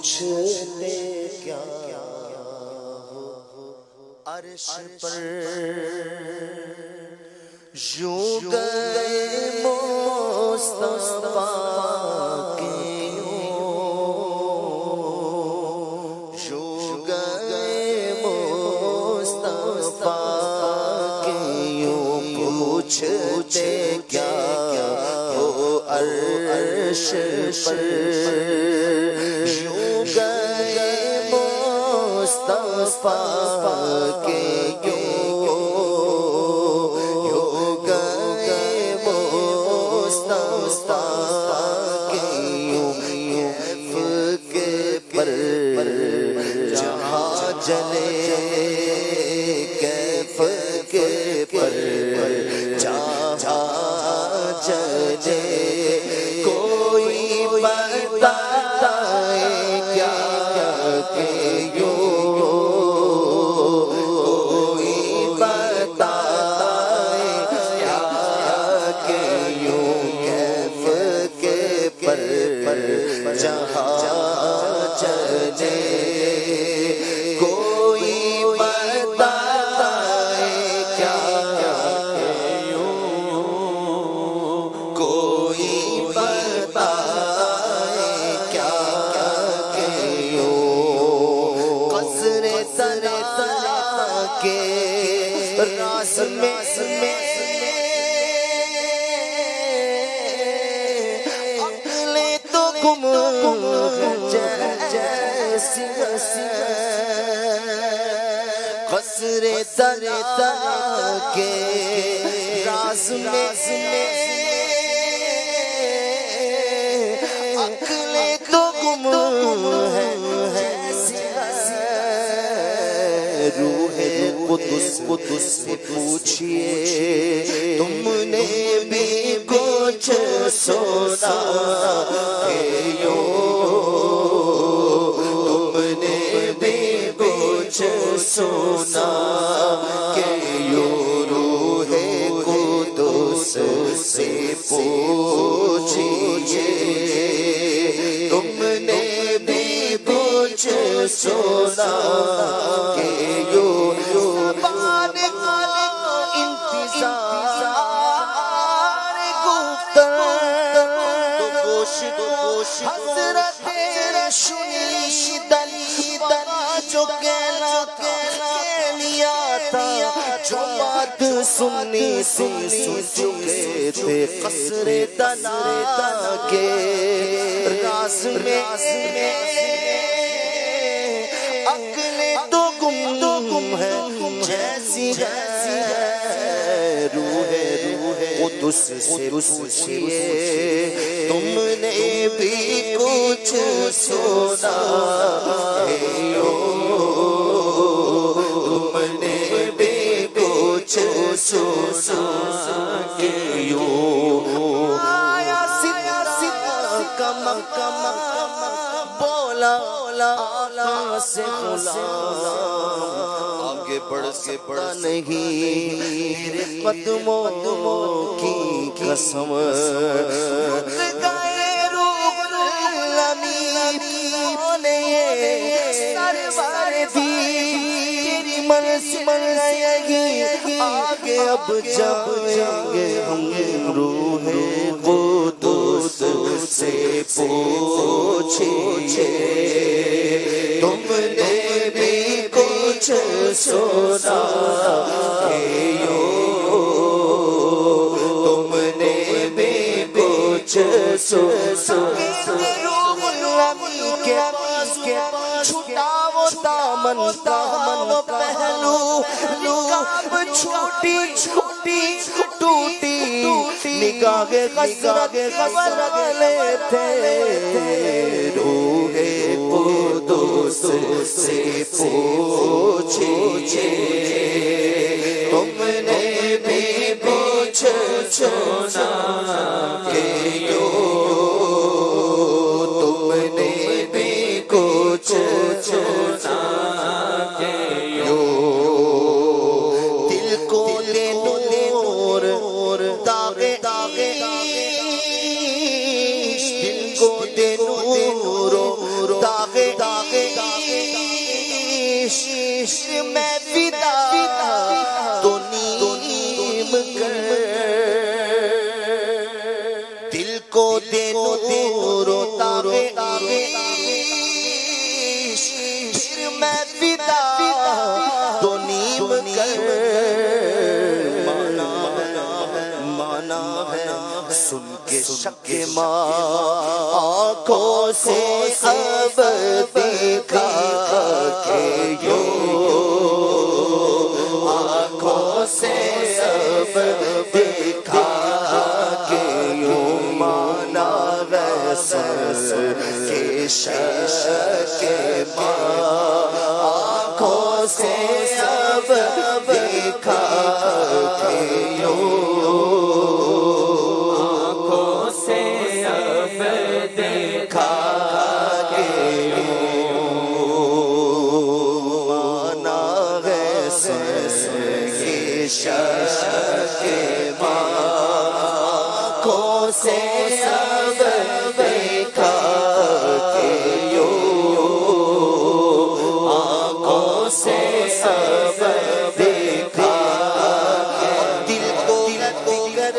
پوچھتے کیا ہو عرش پر یوں گئے مصطفیٰ کے یوں گئے مصطفیٰ کے یوں پوچھتے کیا ہو عرش پر یوں گئے مصطفیٰ کے جلے کیف کے پر جہاں جلے کوئی بتائے کیا کہ یوں کوئی بتائے کیا کہ یوں کیف کے پر جہاں جلے راز میں عقلیں تو گم جیسی قصر دردا کے راز میں عقلیں تو گم قدس سے پوچھئے تم نے بھی کچھ سنا ہے یوں تم نے بھی کچھ سنا کہ یوں روح قدس سے پوچھئے تم نے بھی کچھ سنا کہ یوں حضرت شنیدن جو کہنا لیا تھا جو بات سنی سن چکے تھے قصر دنا کے راز میں عقلیں تو گم ہے جیسی ہے روح قدس سے پوچھئے تم نے بھی کچھ سنا ہے تم نے بھی کچھ سنا کہ آیا کم بولا سے آگے بڑھ کے پڑا نہیں میرے قدموں کی قسم گئے روح الامین سرور بھی تیری منزل یہی آگے اب جائیں گے ہم روح قدس سے پوچھئے تم نے بھی کچھ سنا کہ تم نے بھی کچھ سنا کے چھوٹا وہ دامن وہ پہلو نقاب چھوٹی ٹوٹی نگاہ حسرت والے تھے روح قدس سے پوچھئے تم نے بھی کچھ سنا کہ تم نے بھی کچھ سنا کہ دل کو لے نور داغے دل کو دے نور عشق میں فدا تو نیم کر دل کو دے نور و تاب عشق میں فدا تو نیم کر مانا ہے سن کے شک ماں آنکھوں سے اب دیکھا کہ یوں آنکھوں سے اب دیکھا کہ یوں مانا سن کے شک ماں آنکھوں سے اب دیکھا کہ یوں آنکھوں سے اب دیکھا کہ یوں آنکھوں سے اب دیکھا دل کو گر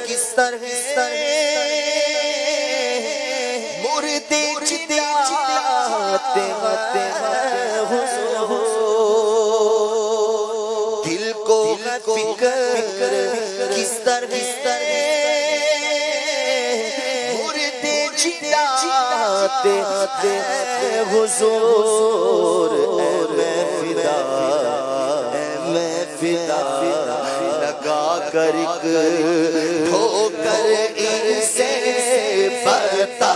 کس طرح مردے جلاتے دل کو فکر کس طرح مردے جلاتے حضور میں فدا لگا کر ٹھوکر ان سے برتا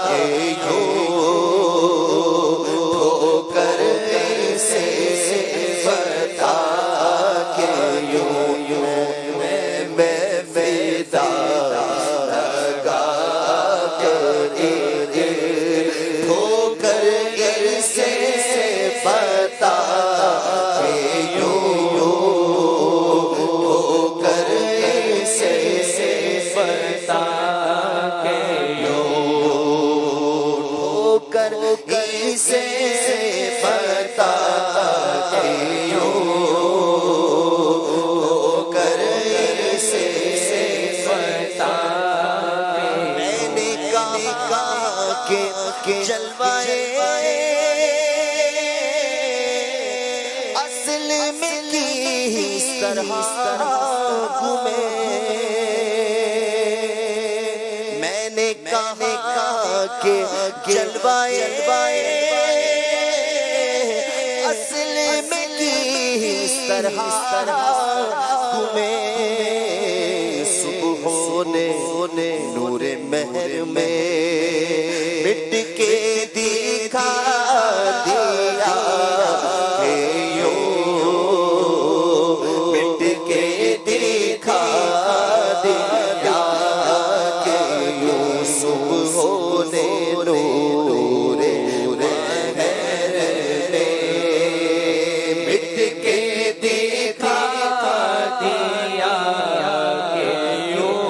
کہ یوں ٹھوکر ان سے برتا کہ یوں میں فدا لگا کر ٹھوکر ان سے برتا کہ یوں ٹھوکر ان سے برتا کہ یوں ٹھوکر ان سے برتا کہ یوں ٹھوکر ان سے برتا میں نے کہا کہ جلوائے اصل میں کس طرح گھومے میں نے کہا کہ جلوائے اصل میں کس طرح گھومے صبح ہونے نور مہر میں مٹ کے دکھا دیا کہ یوں مٹ کے دکھا دیا کہ یوں صبح ہونے نور مہر میں مٹ کے دکھا دیا کہ یوں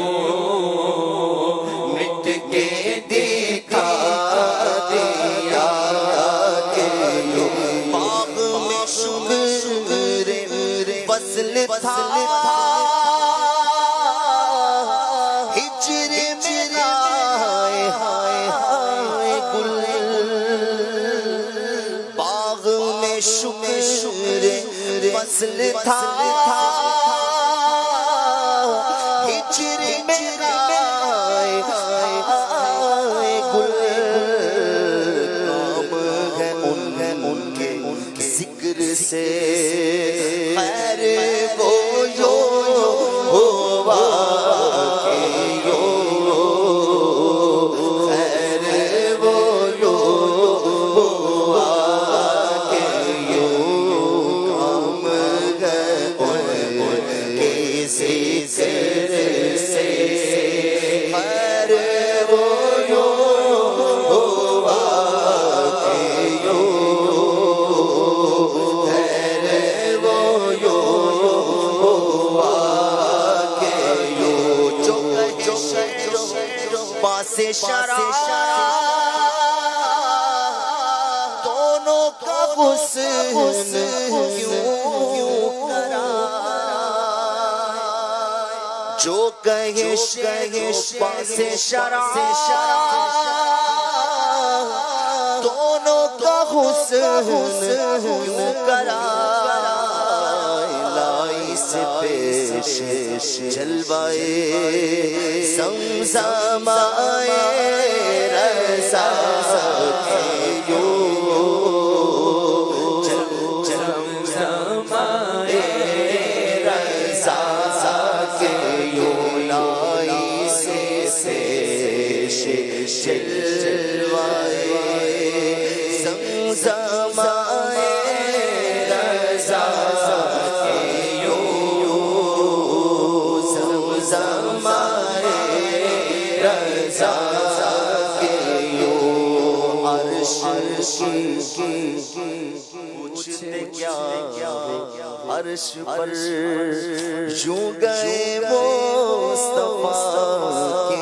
مٹ کے دکھا دیا کہ یوں باغ میں شکر فصل تھا ہجر میں ہائے ہائے ہائے گل باغ میں شکر فصل تھا ہجر میں ہائے ہائے گل کام ہے ان کے ذکر سے خیر وہ یوں ہوا کہ یوں خیر وہ یوں ہوا کہ یوں کام ہے ان کے ذکر سے خیر وہ یوں ہوا کہ یوں خیر وہ یوں ہوا کہ یوں جو باس شرع حسن کیوں کرا جو کہے پاس شرع دونوں کا حسن کیوں کرا لائی سے پیش جلوائے زمزم آئے رضا کے یوں زمزم آئے رضا کے یوں لائی سے پیش جلوائے زمزم آئے رضا کے یوں زمزم آئے رضا کے یوں عرش کی پوچھتے کیا عرش پر یوں گئے مصطفیٰ کے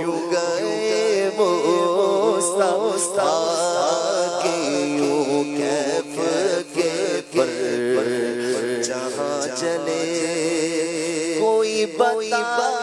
یوں گئے مصطفیٰ کے یوں کیف کے پر جہاں چلے کوئی بتا